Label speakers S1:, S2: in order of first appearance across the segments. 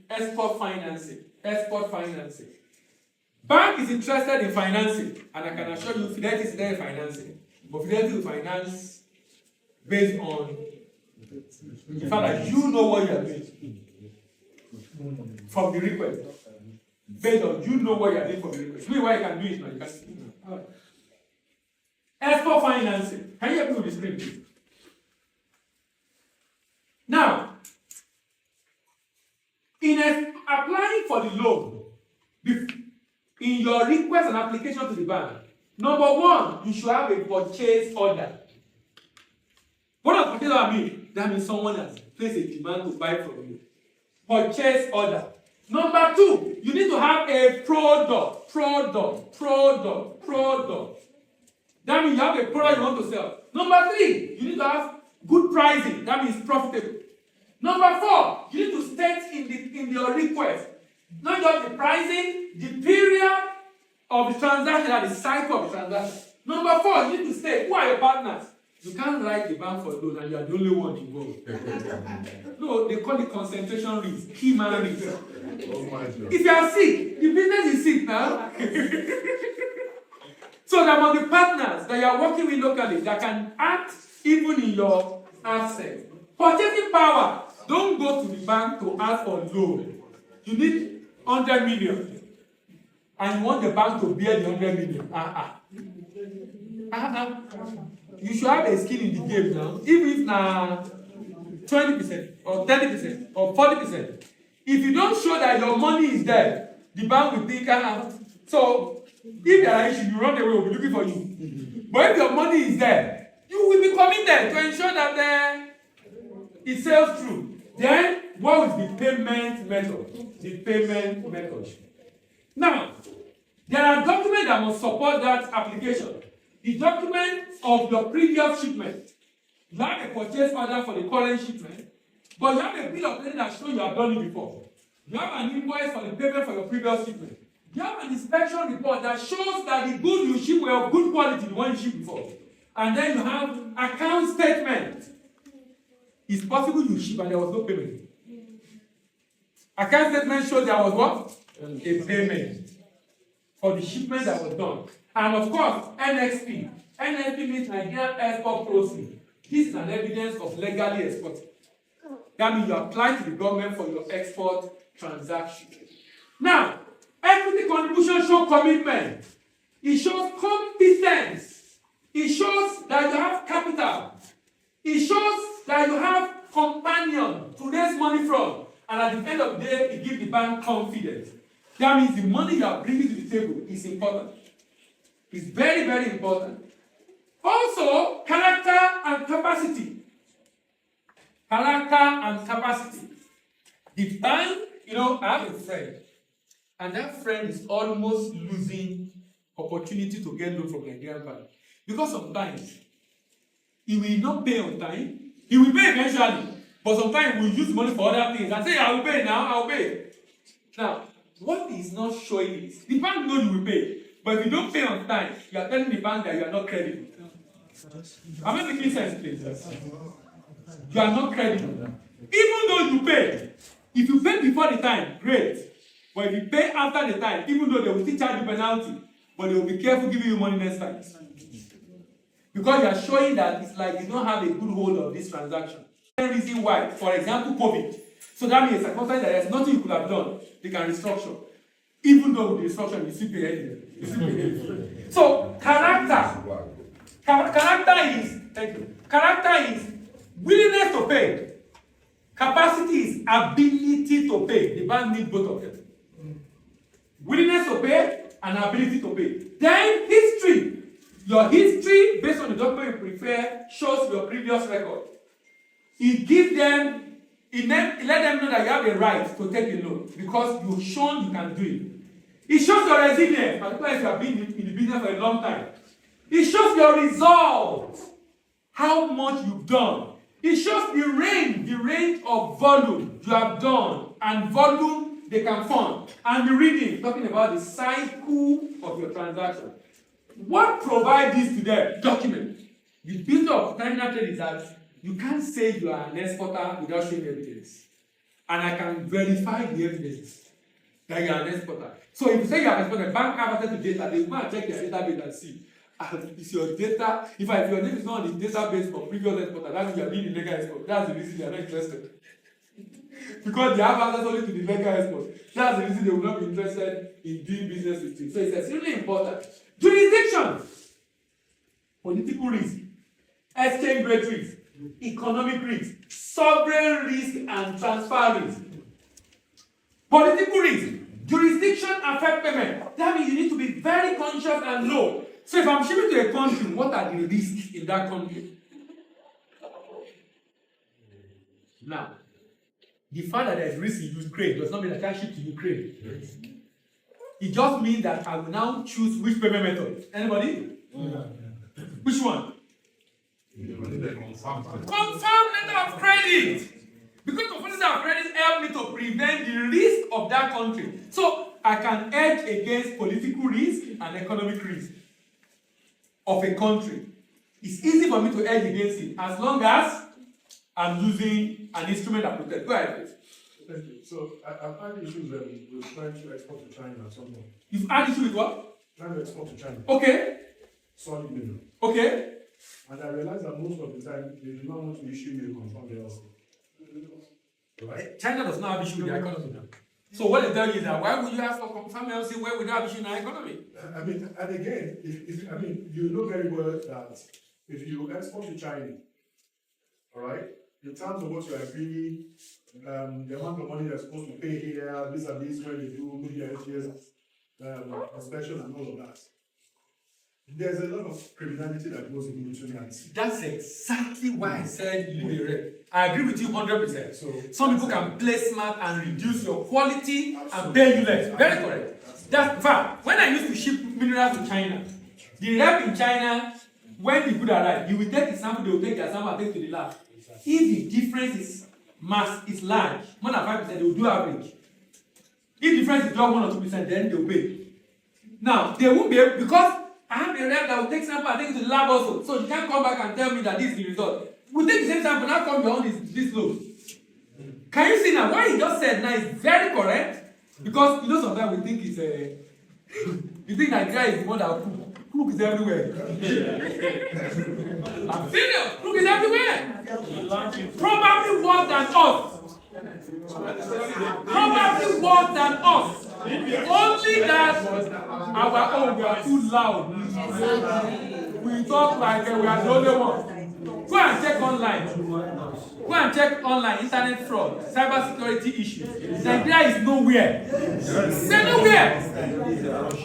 S1: export financing. Export financing. Bank is interested in financing, and I can assure you, Fidelity is there in financing. But Fidelity will finance based on the fact that you know what you are doing from the request. Based on you know what you are doing from the request. Me, why you can do it now? You can. Export financing. Can you help me with the screen, please? Now, in applying for the loan, in your request and application to the bank, number one, you should have a purchase order. What does purchase order mean? That means someone has placed a demand to buy from you. Purchase order. Number two, you need to have a product. That means you have a product you want to sell. Number three, you need to have good pricing. That means profitable. Number four, you need to state in your request not just the pricing, the period of the transaction and the cycle of the transaction. Number four, you need to state who are your partners. You can't write the bank for loan and you are the only one involved. No, they call it concentration risk, key man risk. If you are sick, the business is sick now. So there must be partners that you are working with locally that can act even in your absence. Purchasing power. Don't go to the bank to ask for loan. You need 100 million. And you want the bank to bear the 100 million. You should have a skill in the game now. Even if now 20% or 30% or 40%. If you don't show that your money is there, the bank will think, so if there are issues, you run away, we'll be looking for you. But if your money is there, you will be committed to ensure that it sells through. Then, what is the payment method? The payment method. Now, there are documents that must support that application. The document of your previous shipment. You have a purchase order for the current shipment, but you have a bill of lading that shows you have done it before. You have an invoice for the payment for your previous shipment. You have an inspection report that shows that the goods you ship were of good quality, the one you shipped before. And then you have account statement. It's possible you ship and there was no payment. Account statement shows there was what? A payment for the shipment that was done. And of course, NXP. NXP means Nigerian Export Proceeds. This is an evidence of legally exporting. That means you apply to the government for your export transaction. Now, equity contribution shows commitment. It shows competence. It shows that you have capital. It shows that you have companion to raise money from. And at the end of the day, it gives the bank confidence. That means the money you are bringing to the table is important. It's very, very important. Also, character and capacity. Character and capacity. The bank, I have a friend. And that friend is almost losing opportunity to get loan from Nigerian bank. Because sometimes, he will not pay on time. He will pay eventually. But sometimes he will use money for other things and say, I will pay now, I will pay. Now, what he is not showing is, the bank knows you will pay. But if you don't pay on time, you are telling the bank that you are not credible. Am I making sense, please? You are not credible. Even though you pay, if you pay before the time, great. But if you pay after the time, even though they will still charge you penalty, but they will be careful giving you money next time. Because you are showing that it's like you don't have a good hold of this transaction. The reason why, for example, COVID. So that means circumstance that there's nothing you could have done, they can restructure. Even though with the restructure, you still pay anyway. So, character. Character is willingness to pay. Capacity is ability to pay. The bank needs both of them. Willingness to pay and ability to pay. Then history. Your history, based on the document you prepare, shows your previous record. It gives them, let them know that you have a right to take a loan because you've shown you can do it. It shows your resilience, particularly if you have been in the business for a long time. It shows your results, how much you've done. It shows the range of volume you have done, and volume they can fund. And the reading, talking about the cycle of your transaction. What provides this to them? Document. The beauty of terminal trade is that you can't say you are an exporter without showing evidence. and I can verify the evidence that you are an exporter. So if you say you are an exporter, bank have access to data, they will go and check their database and see. Is your data, if your name is not on the database for previous exporter, that means you are being illegal export. That's the reason they are not interested. Because they have access only to the legal export. That's the reason they will not be interested in doing business with you. So it's extremely important. Jurisdiction, political risk, exchange rate risk, economic risk, sovereign risk, and transfer risk. Political risk, jurisdiction affect payment. That means you need to be very conscious and know. So if I'm shipping to a country, what are the risks in that country? Now, the fact that there is risk in Ukraine does not mean I can't ship to Ukraine. It just means that I will now choose which payment method. Anybody? Yeah. Which one? Confirm letter of credit. Because confirm letter of credit help me to prevent the risk of that country. So I can hedge against political risk and economic risk of a country. It's easy for me to hedge against it as long as I'm using an instrument that protects. Go ahead, please.
S2: So I've had issues with trying to export to China at some point.
S1: You've had issue with what?
S2: Trying to export to China.
S1: Okay.
S2: Solid million.
S1: Okay.
S2: And I realized that most of the time they do not want to issue me a confirmed LC.
S1: Right? China does not have issue with their economy now. So what they tell you is that why would you ask for confirmed LC where we don't have issue in our economy?
S2: I mean, and again, you know very well that if you export to China, all right, in terms of what you agree, the amount of money you're supposed to pay here, vis-a-vis when you do media inspection and all of that. There's a lot of criminality that goes into that.
S1: That's exactly why I said you need a rep. I agree with you 100%. So some people can play smart and reduce your quality and pay you less. Very correct. That's in fact, when I used to ship minerals to China, the rep in China, when the good arrive, you will take the sample, they will take their sample and take to the lab. If the difference is large, more than 5%, they will do average. If the difference is just 1 or 2%, then they will pay. Now, they won't be able, because I have a rep that will take sample and take it to the lab also. So you can't come back and tell me that this is the result. We take the same sample, now come your own is this low. Can you see now? What he just said now is very correct. Because you know sometimes we think it's a you think that guy is the one that will cook. Cook is everywhere. I'm serious. Cook is everywhere. Probably worse than us. Probably worse than us. Only that our own we are too loud. We talk like we are the only one. Go and check online. Go and check online internet fraud, cyber security issues. Nigeria is nowhere. They're nowhere.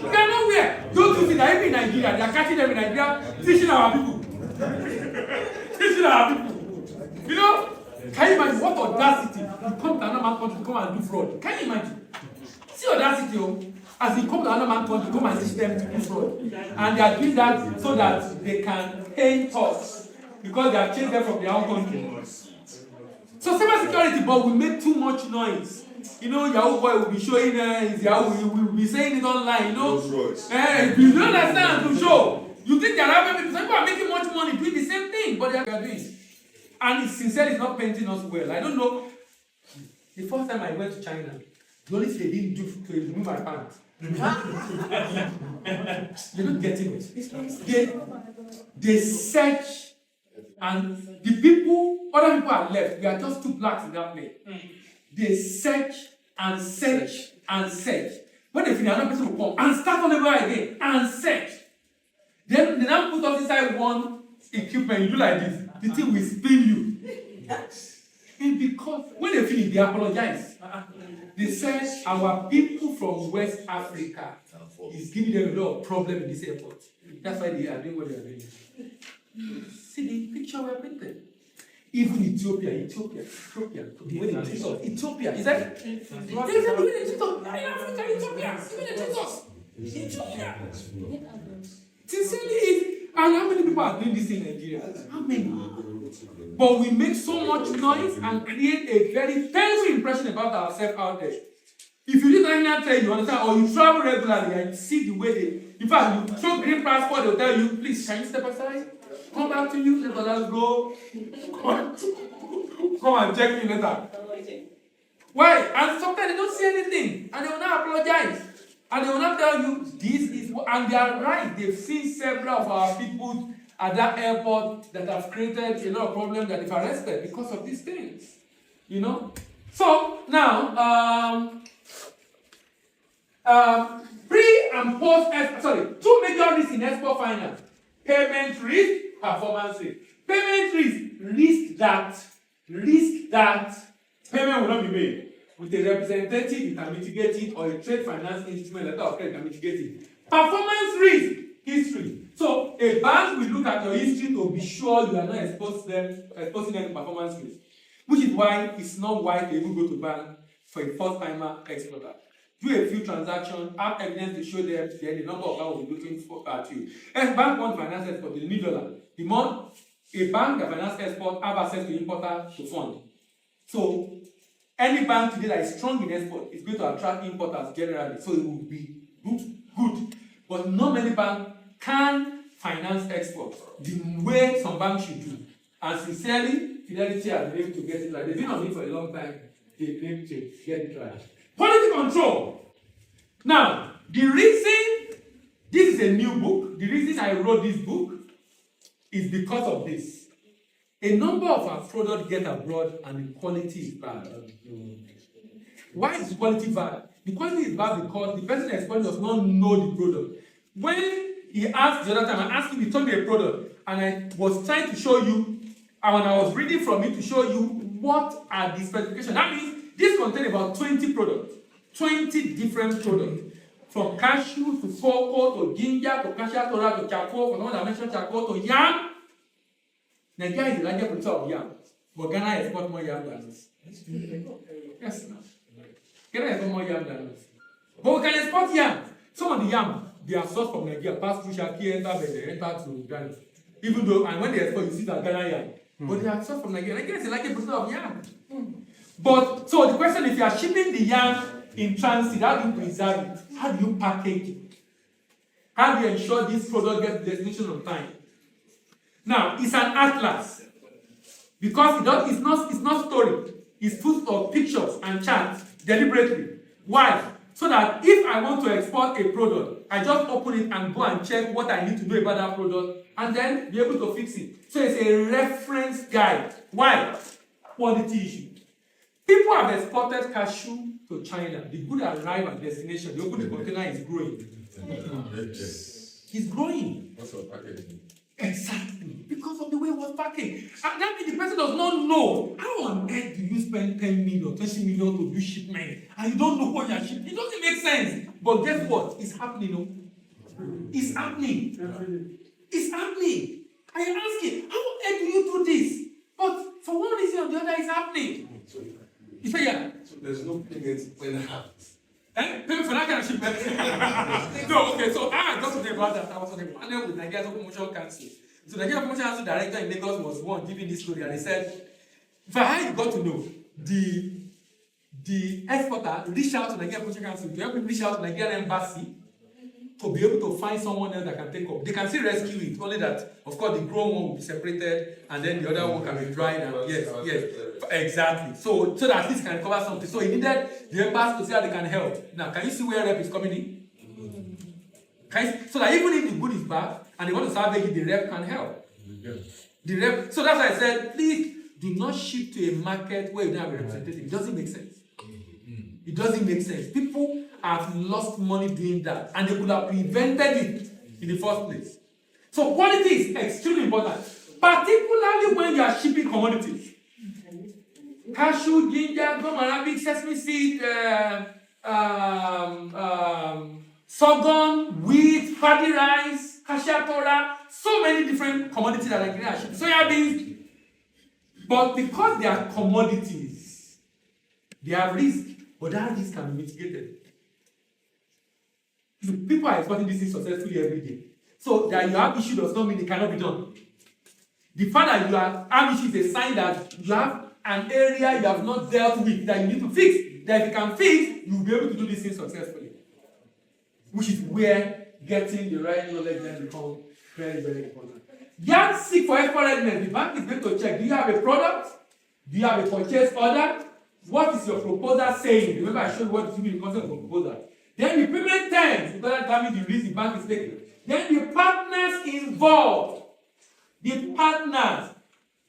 S1: They're nowhere. Don't you see that even in Nigeria, they are catching them in Nigeria, teaching our people. Teaching our people. You know? Can you imagine what audacity? You come to another man's country to come and do fraud. Can you imagine? See audacity, as you come to another man's country to come and teach them to do fraud. And they are doing that so that they can paint us because they have changed them from their own country. So cyber security, but we make too much noise. You know, Yahoo boy will be showing his Yahoo, we will be saying it online, you know. You don't understand to show. You think they are having people are making much money doing the same thing, but they are doing. And it's sincerely not painting us well. I don't know. The first time I went to China, the only thing they didn't do to remove my pants. They're not getting it. They search, and the people, other people are left. We are just two blacks in that place. They search and search and search. When they finish, another person will come and start all over again and search. Then they now put us inside one equipment. You do like this. The thing will spin you. And because when they finish, they apologize. They said our people from West Africa is giving them a lot of problem in this airport. That's why they are doing what they are doing. See the picture we are painted. Even Ethiopia, when they treat us, Ethiopia, is that? They said when they treat us, in Africa, Ethiopia, even they treat us. Ethiopia. Sincerely, and how many people are doing this in Nigeria? How many? But we make so much noise and create a very painful impression about ourselves out there. If you live in Nigeria, trade, you understand, or you travel regularly and you see the way they, in fact, you show green passport, they'll tell you, please, can you step aside? Come back to you, let us go. Come and check me later. Why? And sometimes they don't see anything, and they will not apologize, and they will not tell you this is, and they are right. They've seen several of our people at that airport that have created a lot of problems that they've arrested because of these things. You know? So now, pre and post, two major risks in export finance: payment risk, performance risk. Payment risk that payment will not be made. With a representative, you can mitigate it, or a trade finance instrument, letter of credit, can mitigate it. Performance risk, history. So a bank will look at your history to be sure you are not exposing them to performance risk. Which is why it's not wise to even go to bank for a first-timer exporter. Do a few transactions, have evidence to show them, then the number of banks will be looking for at you. If bank wants finance export, they need dollar. The more a bank that finance export have access to importer to fund. So any bank today that is strong in export is going to attract importers generally, so it will be good. But not many banks can finance export the way some banks should do. And sincerely, Fidelity has been able to get it right. They've been on it for a long time. They've been able to get it right. Quality control. Now, the reason this is a new book, the reason I wrote this book is because of this. A number of our products get abroad and the quality is bad. Why is the quality bad? The quality is bad because the person exporting does not know the product. When he asked the other time, I asked him, he told me a product, and I was trying to show you, and when I was reading from it to show you what are the specifications. That means this contains about 20 products, 20 different products. From cashew to cocoa to ginger to cassia tora to charcoal, from the one that mentioned charcoal to yam. Nigeria is the largest producer of yam, but Ghana exports more yam than us. Yes, no. Ghana exports more yam than us. But we can export yam. Some of the yam, they are sourced from Nigeria, pass through Shaki, enter to Ghana. Even though, and when they export, you see that Ghana yam. But they are sourced from Nigeria. Nigeria is the largest producer of yam. But, so the question, if you are shipping the yam in transit, how do you preserve it? How do you package it? How do you ensure this product gets destination on time? Now, it's an atlas. Because it's not story. It's full of pictures and charts deliberately. Why? So that if I want to export a product, I just open it and go and check what I need to know about that product and then be able to fix it. So it's a reference guide. Why? Quality issue. People have exported cashew to China. The good arrive at destination. They open the container, it's growing. It's growing.
S3: What's the packaging?
S1: Exactly. Because of the way it was packaged. And that means the person does not know. How on earth do you spend 10 million, 20 million to do shipment and you don't know what you're shipping? It doesn't make sense. But guess what? It's happening. No? It's happening. It's happening. I am asking, how on earth do you do this? But for one reason or the other, it's happening. You say, yeah.
S3: So there's no payment when it happens.
S1: Payment for that kind of shipment? No, okay, so I got something about that. I was on a panel with Nigeria's Promotion Council. So the Nigerian Promotion Council director in Lagos was one giving this story, and he said, if I got to know, the exporter reached out to the Nigerian Promotion Council to help him reach out to the Nigerian embassy to be able to find someone else that can take up. They can still rescue it, only that, of course, the grown one will be separated and then the other one can be dried. And yes, exactly. So that at least can cover something. So he needed the embassy to see how they can help. Now, can you see where rep is coming in? So that even if the good is bad and they want to salvage it, the rep can help. The rep. So that's why I said, please do not ship to a market where you don't have a representative. It doesn't make sense. It doesn't make sense. People have lost money doing that, and they could have prevented it in the first place. So quality is extremely important, particularly when you are shipping commodities. Cashew, ginger, gum arabic, sesame seed, sorghum, wheat, paddy rice, cassia tora, so many different commodities that are getting shipped. Soya beans. But because they are commodities, they have risk, but that risk can be mitigated. People are exporting this thing successfully every day. So that you have issue does not mean it cannot be done. The fact that you have issue is a sign that you have an area you have not dealt with that you need to fix. That if you can fix, you will be able to do this thing successfully. Which is where getting the right knowledge then becomes very, very important. Yardstick for export readiness. The bank is going to check. Do you have a product? Do you have a purchase order? What is your proposal saying? Remember, I showed you what is the concept of proposal. Then the payment terms, because that determines the risk the bank is taking. Then the partners involved. The partners.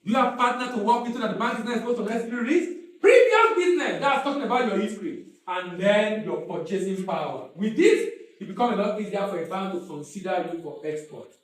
S1: Do you have partners to work with so that the bank is not exposed to necessary risk? Previous business, that's talking about your history. And then your purchasing power. With this, it becomes a lot easier for a bank to consider you for export.